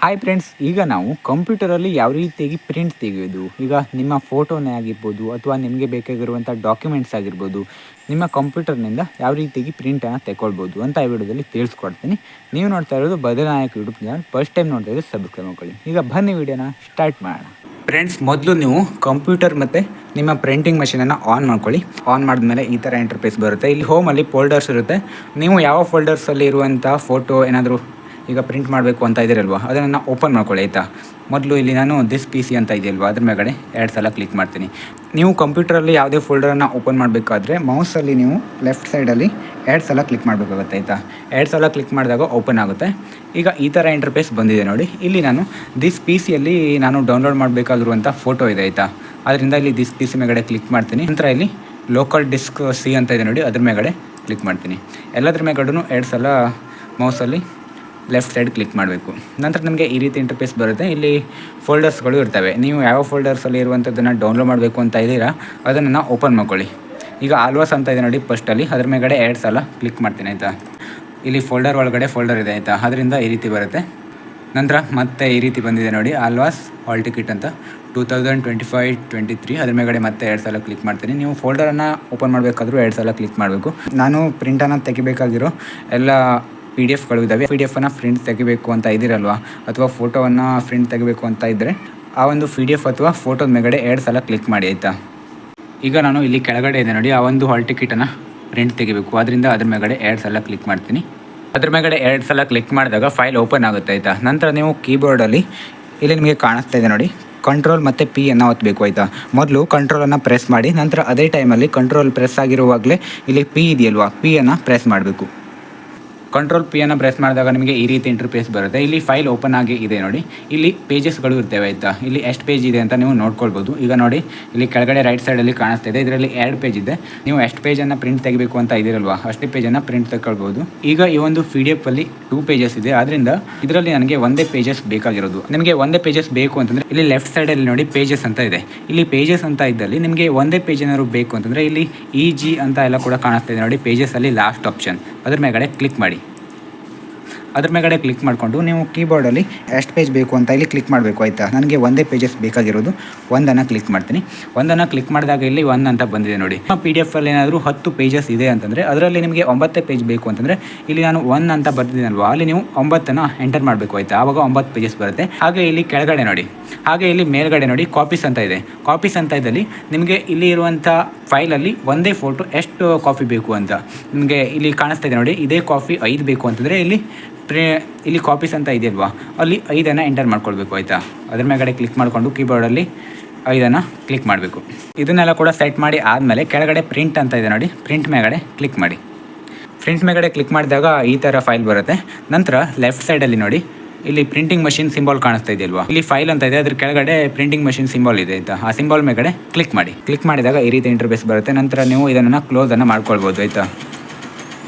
Hi friends, ಈಗ ನಾವು ಕಂಪ್ಯೂಟರಲ್ಲಿ ಯಾವ ರೀತಿಯಾಗಿ ಪ್ರಿಂಟ್ ತೆಗೆಯೋದು, ಈಗ ನಿಮ್ಮ ಫೋಟೋನೇ ಆಗಿರ್ಬೋದು ಅಥವಾ ನಿಮಗೆ ಬೇಕಾಗಿರುವಂಥ ಡಾಕ್ಯುಮೆಂಟ್ಸ್ ಆಗಿರ್ಬೋದು, ನಿಮ್ಮ ಕಂಪ್ಯೂಟರ್ನಿಂದ ಯಾವ ರೀತಿಯಾಗಿ ಪ್ರಿಂಟನ್ನು ತೆಗೊಳ್ಬೋದು ಅಂತ ಈ ವಿಡಿಯೋದಲ್ಲಿ ತಿಳಿಸ್ಕೊಡ್ತೀನಿ. ನೀವು ನೋಡ್ತಾ ಇರೋದು ಬದಲಾಯಕ ಯೂಟ್ಯೂಬ್ ಚಾನಲ್. ಫಸ್ಟ್ ಟೈಮ್ ನೋಡ್ತಾ ಇರೋದು ಸಬ್ಸ್ಕ್ರೈಬ್ ಮಾಡ್ಕೊಳ್ಳಿ. ಈಗ ಬನ್ನಿ ವಿಡಿಯೋನ ಸ್ಟಾರ್ಟ್ ಮಾಡೋಣ. ಫ್ರೆಂಡ್ಸ್, ಮೊದಲು ನೀವು ಕಂಪ್ಯೂಟರ್ ಮತ್ತು ನಿಮ್ಮ ಪ್ರಿಂಟಿಂಗ್ ಮಷೀನನ್ನು ಆನ್ ಮಾಡ್ಕೊಳ್ಳಿ. ಆನ್ ಮಾಡಿದ್ಮೇಲೆ ಈ ಥರ ಇಂಟರ್ಫೇಸ್ ಬರುತ್ತೆ. ಇಲ್ಲಿ ಹೋಮಲ್ಲಿ ಫೋಲ್ಡರ್ಸ್ ಇರುತ್ತೆ. ನೀವು ಯಾವ ಫೋಲ್ಡರ್ಸಲ್ಲಿ ಇರುವಂಥ ಫೋಟೋ ಏನಾದರೂ ಈಗ ಪ್ರಿಂಟ್ ಮಾಡಬೇಕು ಅಂತ ಇದ್ದೀರಲ್ವ, ಅದನ್ನು ಓಪನ್ ಮಾಡ್ಕೊಳ್ಳಿ ಆಯಿತಾ. ಮೊದಲು ಇಲ್ಲಿ ನಾನು ದಿಸ್ ಪಿ ಸಿ ಅಂತ ಇದೆಯಲ್ವ, ಅದ್ರ ಮೇಲ್ಗಡೆ 2 ಸಲ ಕ್ಲಿಕ್ ಮಾಡ್ತೀನಿ. ನೀವು ಕಂಪ್ಯೂಟರಲ್ಲಿ ಯಾವುದೇ ಫೋಲ್ಡರನ್ನು ಓಪನ್ ಮಾಡಬೇಕಾದ್ರೆ ಮೌಸಲ್ಲಿ ನೀವು ಲೆಫ್ಟ್ ಸೈಡಲ್ಲಿ 2 ಸಲ ಕ್ಲಿಕ್ ಮಾಡಬೇಕಾಗುತ್ತೆ ಆಯಿತಾ. 2 ಸಲ ಕ್ಲಿಕ್ ಮಾಡಿದಾಗ ಓಪನ್ ಆಗುತ್ತೆ. ಈಗ ಈ ಥರ ಇಂಟರ್ಫೇಸ್ ಬಂದಿದೆ ನೋಡಿ. ಇಲ್ಲಿ ನಾನು ದಿಸ್ ಪಿ ಸಿಯಲ್ಲಿ ನಾನು ಡೌನ್ಲೋಡ್ ಮಾಡಬೇಕಾಗಿರುವಂಥ ಫೋಟೋ ಇದೆ ಆಯಿತಾ. ಅದರಿಂದ ಇಲ್ಲಿ ದಿಸ್ ಪಿ ಸಿ ಮೇಲ್ಗಡೆ ಕ್ಲಿಕ್ ಮಾಡ್ತೀನಿ. ನಂತರ ಇಲ್ಲಿ ಲೋಕಲ್ ಡಿಸ್ಕ್ ಸಿ ಅಂತ ಇದೆ ನೋಡಿ, ಅದ್ರ ಮೇಲ್ಗಡೆ ಕ್ಲಿಕ್ ಮಾಡ್ತೀನಿ. ಎಲ್ಲದ್ರ ಮೇಲ್ಗಡೆನೂ 2 ಸಲ ಮೌಸಲ್ಲಿ ಲೆಫ್ಟ್ ಸೈಡ್ ಕ್ಲಿಕ್ ಮಾಡಬೇಕು. ನಂತರ ನಿಮಗೆ ಈ ರೀತಿ ಇಂಟರ್ಫೇಸ್ ಬರುತ್ತೆ. ಇಲ್ಲಿ ಫೋಲ್ಡರ್ಸ್ಗಳು ಇರ್ತವೆ. ನೀವು ಯಾವ ಫೋಲ್ಡರ್ಸಲ್ಲಿ ಇರುವಂಥದ್ದನ್ನು ಡೌನ್ಲೋಡ್ ಮಾಡಬೇಕು ಅಂತ ಇದ್ದೀರಾ ಅದನ್ನು ಓಪನ್ ಮಾಡ್ಕೊಳ್ಳಿ. ಈಗ ಆಲ್ವಾಸ್ ಅಂತ ಇದೆ ನೋಡಿ ಫಸ್ಟಲ್ಲಿ, ಅದ್ರ ಮೇಲ್ಗಡೆ 2 ಸಲ ಕ್ಲಿಕ್ ಮಾಡ್ತೀನಿ ಆಯಿತಾ. ಇಲ್ಲಿ ಫೋಲ್ಡರ್ ಒಳಗಡೆ ಫೋಲ್ಡರ್ ಇದೆ ಆಯಿತಾ, ಅದರಿಂದ ಈ ರೀತಿ ಬರುತ್ತೆ. ನಂತರ ಮತ್ತೆ ಈ ರೀತಿ ಬಂದಿದೆ ನೋಡಿ, ಆಲ್ವಾಸ್ ಹಾಲ್ ಟಿಕೆಟ್ ಅಂತ 2025-23. ಅದ್ರ ಮೇಲ್ಗಡೆ ಮತ್ತೆ 2 ಸಲ ಕ್ಲಿಕ್ ಮಾಡ್ತೀನಿ. ನೀವು ಫೋಲ್ಡರನ್ನು ಓಪನ್ ಮಾಡಬೇಕಾದ್ರೂ 2 ಸಲ ಕ್ಲಿಕ್ ಮಾಡಬೇಕು. ನಾನು ಪ್ರಿಂಟನ್ನು ತೆಗಿಬೇಕಾಗಿರೋ ಎಲ್ಲ PDF ಇದ್ದಾವೆ. PDF ಪ್ರಿಂಟ್ ತೆಗಿಬೇಕು ಅಂತ ಇದ್ದೀರಲ್ವ, ಅಥವಾ ಫೋಟೋವನ್ನು ಪ್ರಿಂಟ್ ತೆಗಿಬೇಕು ಅಂತ ಇದ್ದರೆ ಆ ಒಂದು PDF ಅಥವಾ ಫೋಟೋದ ಮೇಲ್ಗಡೆ 2 ಸಲ ಕ್ಲಿಕ್ ಮಾಡಿ ಆಯಿತಾ. ಈಗ ನಾನು ಇಲ್ಲಿ ಕೆಳಗಡೆ ಇದೆ ನೋಡಿ, ಆ ಒಂದು ಹಾಲ್ ಟಿಕೆಟನ್ನು ಪ್ರಿಂಟ್ ತೆಗಿಬೇಕು. ಅದರಿಂದ ಅದ್ರ ಮೇಲ್ಗಡೆ 2 ಸಲ ಕ್ಲಿಕ್ ಮಾಡ್ತೀನಿ. ಅದ್ರ ಮೇಲ್ಗಡೆ 2 ಸಲ ಕ್ಲಿಕ್ ಮಾಡಿದಾಗ ಫೈಲ್ ಓಪನ್ ಆಗುತ್ತೆ ಆಯಿತಾ. ನಂತರ ನೀವು ಕೀಬೋರ್ಡಲ್ಲಿ ಇಲ್ಲಿ ನಿಮಗೆ ಕಾಣಿಸ್ತಾ ಇದೆ ನೋಡಿ, ಕಂಟ್ರೋಲ್ ಮತ್ತು ಪಿ ಅನ್ನು ಒತ್ತಬೇಕು ಆಯಿತಾ. ಮೊದಲು ಕಂಟ್ರೋಲನ್ನು ಪ್ರೆಸ್ ಮಾಡಿ, ನಂತರ ಅದೇ ಟೈಮಲ್ಲಿ ಕಂಟ್ರೋಲ್ ಪ್ರೆಸ್ ಆಗಿರುವಾಗಲೇ ಇಲ್ಲಿ ಪಿ ಇದೆಯಲ್ವಾ, ಪಿ ಅನ್ನು ಪ್ರೆಸ್ ಮಾಡಬೇಕು. ಕಂಟ್ರೋಲ್ ಪಿ ಅನ್ನು ಪ್ರೆಸ್ ಮಾಡಿದಾಗ ನಿಮಗೆ ಈ ರೀತಿ ಇಂಟರ್ಫೇಸ್ ಬರುತ್ತೆ. ಇಲ್ಲಿ ಫೈಲ್ ಓಪನ್ ಆಗಿ ಇದೆ ನೋಡಿ. ಇಲ್ಲಿ ಪೇಜಸ್ಗಳು ಇರ್ತವೆ ಆಯಿತಾ. ಇಲ್ಲಿ ಎಷ್ಟು ಪೇಜ್ ಇದೆ ಅಂತ ನೀವು ನೋಡ್ಕೊಳ್ಬೋದು. ಈಗ ನೋಡಿ, ಇಲ್ಲಿ ಕೆಳಗಡೆ ರೈಟ್ ಸೈಡಲ್ಲಿ ಕಾಣಿಸ್ತಾ ಇದೆ. ಇದರಲ್ಲಿ 2 ಪೇಜ್ ಇದೆ. ನೀವು ಎಷ್ಟು ಪೇಜನ್ನು ಪ್ರಿಂಟ್ ತೆಗಿಬೇಕು ಅಂತ ಇದ್ದೀರಲ್ವಾ, ಅಷ್ಟೇ ಪೇಜನ್ನು ಪ್ರಿಂಟ್ ತೆಗೊಳ್ಬೋದು. ಈಗ ಈ ಒಂದು PDF ಅಲ್ಲಿ 2 ಪೇಜಸ್ ಇದೆ. ಆದ್ದರಿಂದ ಇದರಲ್ಲಿ ನನಗೆ ಒಂದೇ ಪೇಜಸ್ ಬೇಕಾಗಿರೋದು. ನಿಮಗೆ ಒಂದೇ ಪೇಜಸ್ ಬೇಕು ಅಂತಂದರೆ ಇಲ್ಲಿ ಲೆಫ್ಟ್ ಸೈಡಲ್ಲಿ ನೋಡಿ ಪೇಜಸ್ ಅಂತ ಇದೆ. ಇಲ್ಲಿ ಪೇಜಸ್ ಅಂತ ಇದ್ದಲ್ಲಿ ನಿಮಗೆ ಒಂದೇ ಪೇಜ್ ಏನಾದ್ರು ಬೇಕು ಅಂತಂದರೆ ಇಲ್ಲಿ EG ಅಂತ ಎಲ್ಲ ಕೂಡ ಕಾಣಿಸ್ತಾ ಇದೆ ನೋಡಿ, ಪೇಜಸಲ್ಲಿ ಲಾಸ್ಟ್ ಆಪ್ಷನ್, ಅದ್ರ ಮೇಲ್ಗಡೆ ಕ್ಲಿಕ್ ಮಾಡಿ. ಅದ್ರ ಮೇಲ್ಗಡೆ ಕ್ಲಿಕ್ ಮಾಡಿಕೊಂಡು ನೀವು ಕೀಬೋರ್ಡಲ್ಲಿ ಎಷ್ಟು ಪೇಜ್ ಬೇಕು ಅಂತ ಇಲ್ಲಿ ಕ್ಲಿಕ್ ಮಾಡಬೇಕು ಆಯಿತಾ. ನನಗೆ ಒಂದೇ ಪೇಜಸ್ ಬೇಕಾಗಿರೋದು, ಒಂದನ್ನು ಕ್ಲಿಕ್ ಮಾಡ್ತೀನಿ. ಒಂದನ್ನು ಕ್ಲಿಕ್ ಮಾಡಿದಾಗ ಇಲ್ಲಿ 1 ಅಂತ ಬಂದಿದೆ ನೋಡಿ. PDF ಅಲ್ಲಿ ಏನಾದರೂ 10 ಪೇಜಸ್ ಇದೆ ಅಂತಂದರೆ ಅದರಲ್ಲಿ ನಿಮಗೆ 9 ಪೇಜ್ ಬೇಕು ಅಂತಂದರೆ ಇಲ್ಲಿ ನಾನು 1 ಅಂತ ಬರ್ತಿದ್ದೀನಲ್ವ, ಅಲ್ಲಿ ನೀವು 9 ಎಂಟರ್ ಮಾಡಬೇಕು ಆಯಿತಾ. ಆವಾಗ 9 ಪೇಜಸ್ ಬರುತ್ತೆ. ಹಾಗೆ ಇಲ್ಲಿ ಕೆಳಗಡೆ ನೋಡಿ, ಹಾಗೆ ಇಲ್ಲಿ ಮೇಲ್ಗಡೆ ನೋಡಿ ಕಾಪೀಸ್ ಅಂತ ಇದೆ. ಕಾಪೀಸ್ ಅಂತ ಇದ್ದಲ್ಲಿ ನಿಮಗೆ ಇಲ್ಲಿ ಇರುವಂಥ ಫೈಲಲ್ಲಿ ಒಂದೇ ಫೋಟೋ ಎಷ್ಟು ಕಾಪಿ ಬೇಕು ಅಂತ ನಿಮಗೆ ಇಲ್ಲಿ ಕಾಣಿಸ್ತಾ ಇದೆ ನೋಡಿ. ಇದೇ ಕಾಪಿ 5 ಬೇಕು ಅಂತಂದರೆ ಇಲ್ಲಿ ಕಾಪೀಸ್ ಅಂತ ಇದೆಯಲ್ವಾ, ಅಲ್ಲಿ 5 ಎಂಟರ್ ಮಾಡ್ಕೊಳ್ಬೇಕು ಆಯಿತಾ. ಅದ್ರ ಮೇಲ್ಗಡೆ ಕ್ಲಿಕ್ ಮಾಡಿಕೊಂಡು ಕೀಬೋರ್ಡಲ್ಲಿ 5 ಕ್ಲಿಕ್ ಮಾಡಬೇಕು. ಇದನ್ನೆಲ್ಲ ಕೂಡ ಸೆಟ್ ಮಾಡಿ ಆದಮೇಲೆ ಕೆಳಗಡೆ ಪ್ರಿಂಟ್ ಅಂತ ಇದೆ ನೋಡಿ, ಪ್ರಿಂಟ್ ಮೇಲ್ಗಡೆ ಕ್ಲಿಕ್ ಮಾಡಿ. ಪ್ರಿಂಟ್ ಮೇಲ್ಗಡೆ ಕ್ಲಿಕ್ ಮಾಡಿದಾಗ ಈ ಥರ ಫೈಲ್ ಬರುತ್ತೆ. ನಂತರ ಲೆಫ್ಟ್ ಸೈಡಲ್ಲಿ ನೋಡಿ, ಇಲ್ಲಿ ಪ್ರಿಂಟಿಂಗ್ ಮಷಿನ್ ಸಿಂಬಲ್ ಕಾಣಿಸ್ತಾ ಇದೆಯಲ್ವಾ, ಇಲ್ಲಿ ಫೈಲ್ ಅಂತ ಇದೆ, ಅದ್ರ ಕೆಳಗಡೆ ಪ್ರಿಂಟಿಂಗ್ ಮಷಿನ್ ಸಿಂಬಲ್ ಇದೆ ಆಯಿತಾ. ಆ ಸಿಂಬಲ್ ಮೇಲ್ಗಡೆ ಕ್ಲಿಕ್ ಮಾಡಿ. ಕ್ಲಿಕ್ ಮಾಡಿದಾಗ ಈ ರೀತಿ ಇಂಟರ್ಫೇಸ್ ಬರುತ್ತೆ. ನಂತರ ನೀವು ಇದನ್ನು ಕ್ಲೋಸನ್ನು ಮಾಡ್ಕೊಳ್ಬೋದು ಆಯಿತಾ.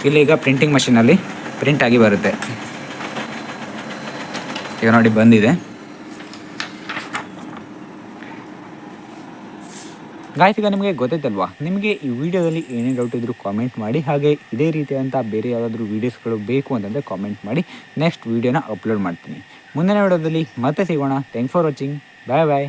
ಇಲ್ಲಿ ಈಗ ಪ್ರಿಂಟಿಂಗ್ ಮಷೀನಲ್ಲಿ ಪ್ರಿಂಟ್ ಆಗಿ ಬರುತ್ತೆ. ಈಗ ನೋಡಿ ಬಂದಿದೆ. ಗಾಯ್ಸ್, ಈಗ ನಿಮಗೆ ಗೊತ್ತೈತಲ್ವಾ, ನಿಮಗೆ ಈ ವಿಡಿಯೋದಲ್ಲಿ ಏನೇ ಡೌಟ್ ಇದ್ದರೂ ಕಾಮೆಂಟ್ ಮಾಡಿ. ಹಾಗೆ ಇದೇ ರೀತಿಯಾದಂಥ ಬೇರೆ ಯಾವುದಾದ್ರೂ ವೀಡಿಯೋಸ್ಗಳು ಬೇಕು ಅಂತಂದರೆ ಕಾಮೆಂಟ್ ಮಾಡಿ. ನೆಕ್ಸ್ಟ್ ವೀಡಿಯೋನ ಅಪ್ಲೋಡ್ ಮಾಡ್ತೀನಿ. ಮುಂದಿನ ವಿಡಿಯೋದಲ್ಲಿ ಮತ್ತೆ ಸಿಗೋಣ. Thanks for watching. Bye bye.